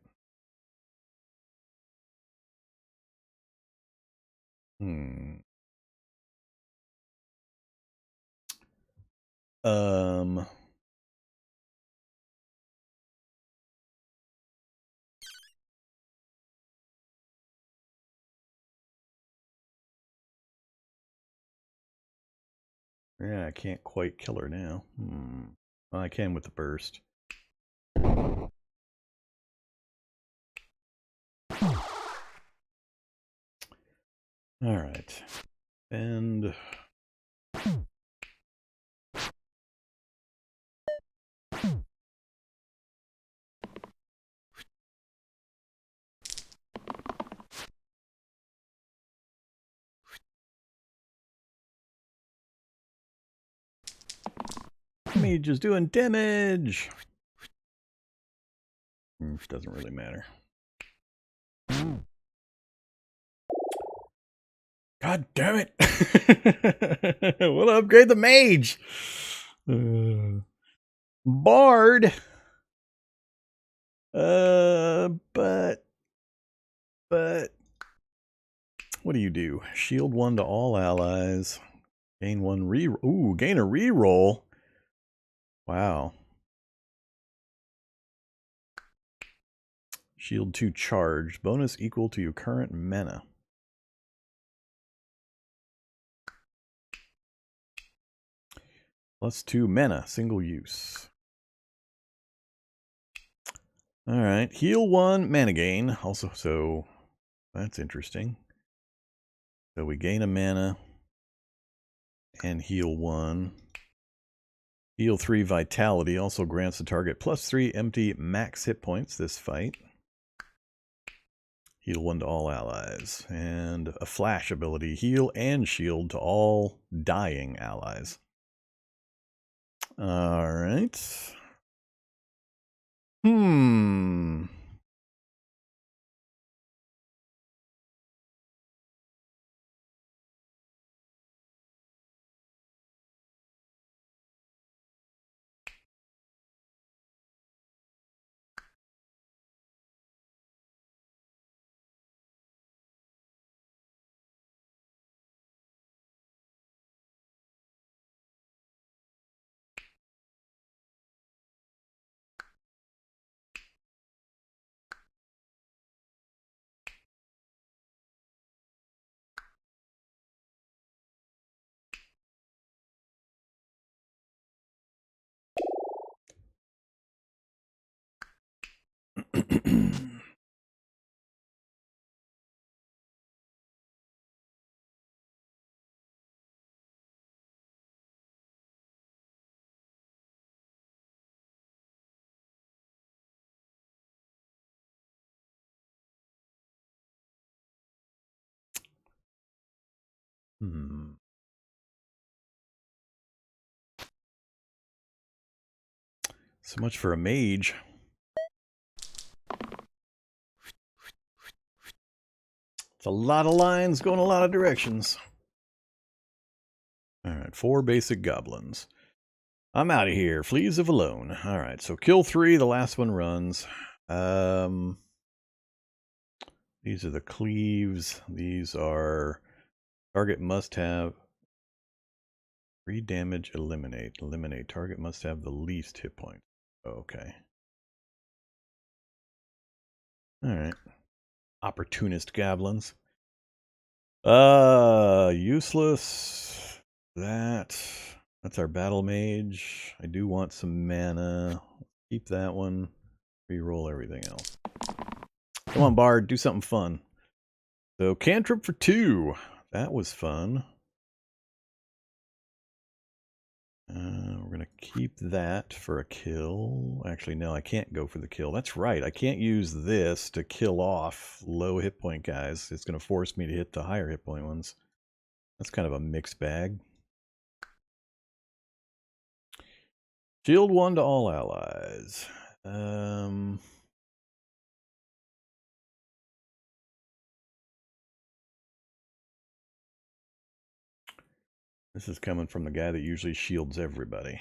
Yeah, I can't quite kill her now. Well, I can with the burst. Alright. And... me just doing damage! Doesn't really matter. God damn it! We'll upgrade the mage! Bard! But... What do you do? Shield 1 to all allies. Gain 1 reroll. Ooh, gain a reroll? Wow. Shield 2 charged. Bonus equal to your current mana. Plus 2 mana, single use. Alright, heal 1, mana gain. Also, so that's interesting. So we gain a mana and heal 1. Heal 3 vitality also grants the target plus 3 empty max hit points this fight. Heal 1 to all allies. And a flash ability, heal and shield to all dying allies. Alright. So much for a mage. It's a lot of lines going a lot of directions. Alright, 4 basic goblins. I'm out of here. Fleas of alone. Alright, so kill 3, the last one runs. These are the cleaves. These are target must have 3 damage, eliminate. Eliminate. Target must have the least hit point. Okay. Alright. Opportunist goblins. Useless. That's our battle mage. I do want some mana. Keep that one. Reroll everything else. Come on, Bard, do something fun. So, cantrip for 2. That was fun. We're going to keep that for a kill. Actually, no, I can't go for the kill. That's right. I can't use this to kill off low hit point guys. It's going to force me to hit the higher hit point ones. That's kind of a mixed bag. Shield 1 to all allies. This is coming from the guy that usually shields everybody.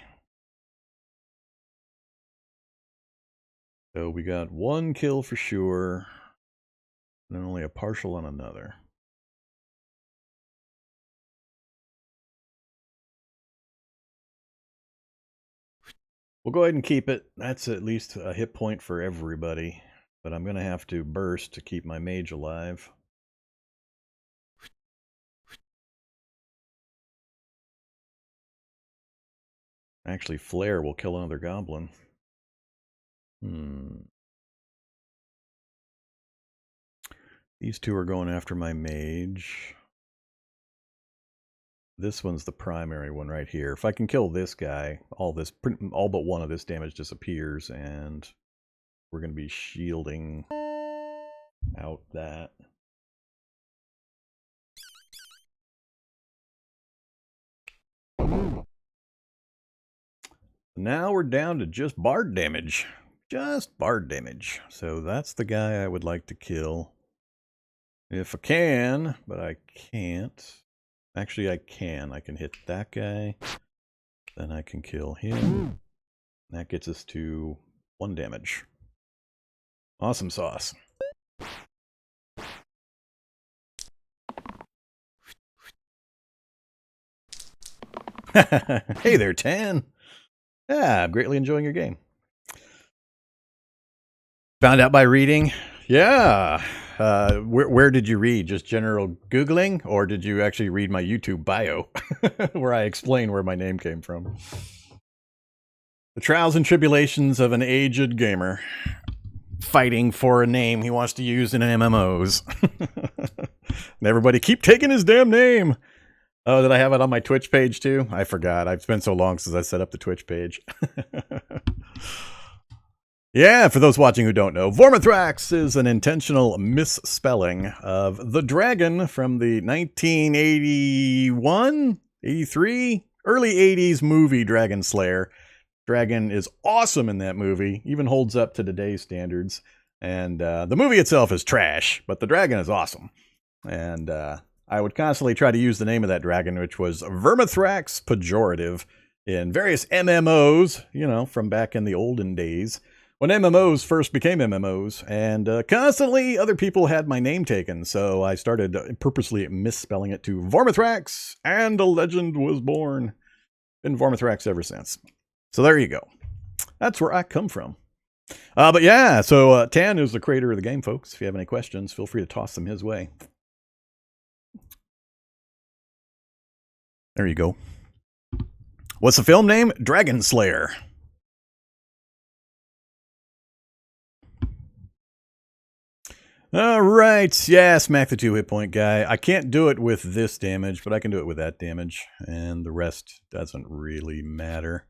So we got 1 kill for sure, and then only a partial on another. We'll go ahead and keep it. That's at least a hit point for everybody, but I'm going to have to burst to keep my mage alive. Actually, Flare will kill another goblin. These 2 are going after my mage. This one's the primary one right here. If I can kill this guy, all but 1 of this damage disappears, and we're going to be shielding out that. Now we're down to just bard damage. Just bard damage. So that's the guy I would like to kill. If I can, but I can't. Actually, I can. I can hit that guy. Then I can kill him. That gets us to 1 damage. Awesome sauce. Hey there, Tan. Yeah, I'm greatly enjoying your game. Found out by reading? Yeah. Where did you read? Just general Googling? Or did you actually read my YouTube bio where I explain where my name came from? The trials and tribulations of an aged gamer fighting for a name he wants to use in MMOs. And everybody keep taking his damn name. Oh, did I have it on my Twitch page too? I forgot. It's been so long since I set up the Twitch page. Yeah, for those watching who don't know, Vormithrax is an intentional misspelling of the dragon from the 1981, 83, early 80s movie Dragon Slayer. Dragon is awesome in that movie, even holds up to today's standards. And the movie itself is trash, but the dragon is awesome. And I would constantly try to use the name of that dragon, which was Vormithrax Pejorative, in various MMOs, you know, from back in the olden days, when MMOs first became MMOs, and constantly other people had my name taken, so I started purposely misspelling it to Vormithrax, and a legend was born. Been Vormithrax ever since. So there you go. That's where I come from. But yeah, so Tan is the creator of the game, folks. If you have any questions, feel free to toss them his way. There you go. What's the film name? Dragon Slayer. All right. Yeah, smack the 2 hit point guy. I can't do it with this damage, but I can do it with that damage. And the rest doesn't really matter.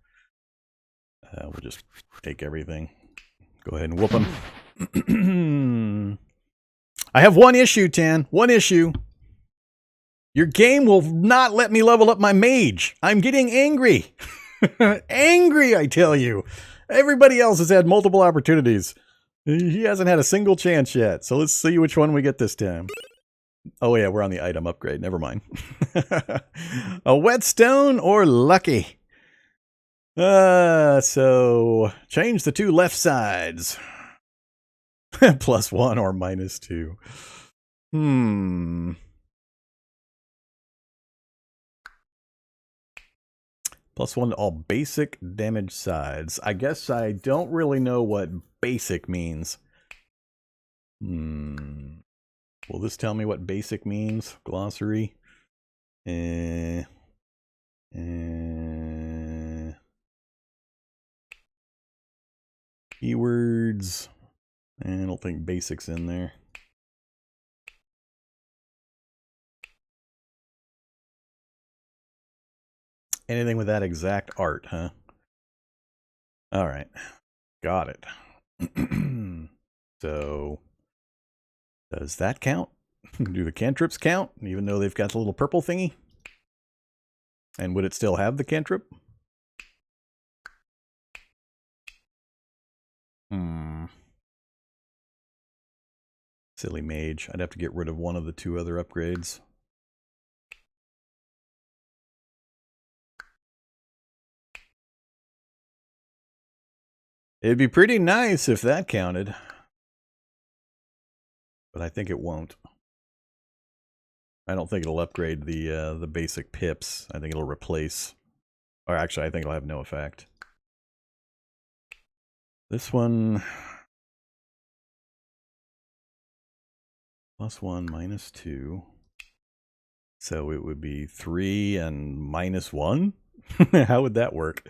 We'll just take everything. Go ahead and whoop him. I have one issue, Tan. One issue. Your game will not let me level up my mage. I'm getting angry. Angry, I tell you. Everybody else has had multiple opportunities. He hasn't had a single chance yet. So let's see which one we get this time. Oh yeah, we're on the item upgrade. Never mind. A whetstone or lucky? So change the 2 left sides. +1 or -2. +1 to all basic damage sides. I guess I don't really know what basic means. Will this tell me what basic means? Glossary. Keywords. I don't think basic's in there. Anything with that exact art, huh? All right. Got it. So, does that count? Do the cantrips count, even though they've got the little purple thingy? And would it still have the cantrip? Silly mage. I'd have to get rid of one of the 2 other upgrades. It'd be pretty nice if that counted. But I think it won't. I don't think it'll upgrade the basic pips. I think it'll replace. Or actually, I think it'll have no effect. This one... +1, -2. So it would be 3 and -1? How would that work?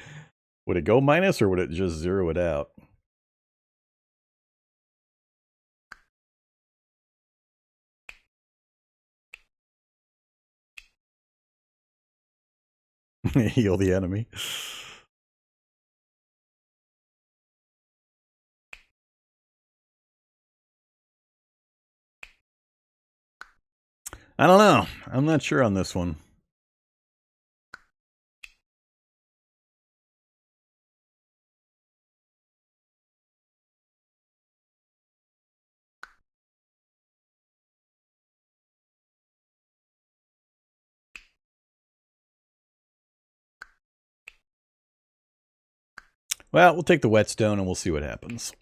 Would it go minus or would it just zero it out? Heal the enemy. I don't know. I'm not sure on this one. Well, we'll take the whetstone and we'll see what happens.